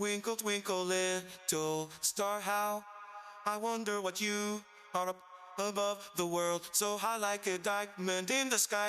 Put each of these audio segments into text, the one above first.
Twinkle, twinkle, little star, how I wonder what you are up above the world, so high like a diamond in the sky.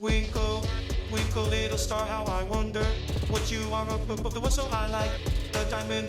Twinkle, twinkle, little star, how I wonder what you are up above the world, so high like a diamond.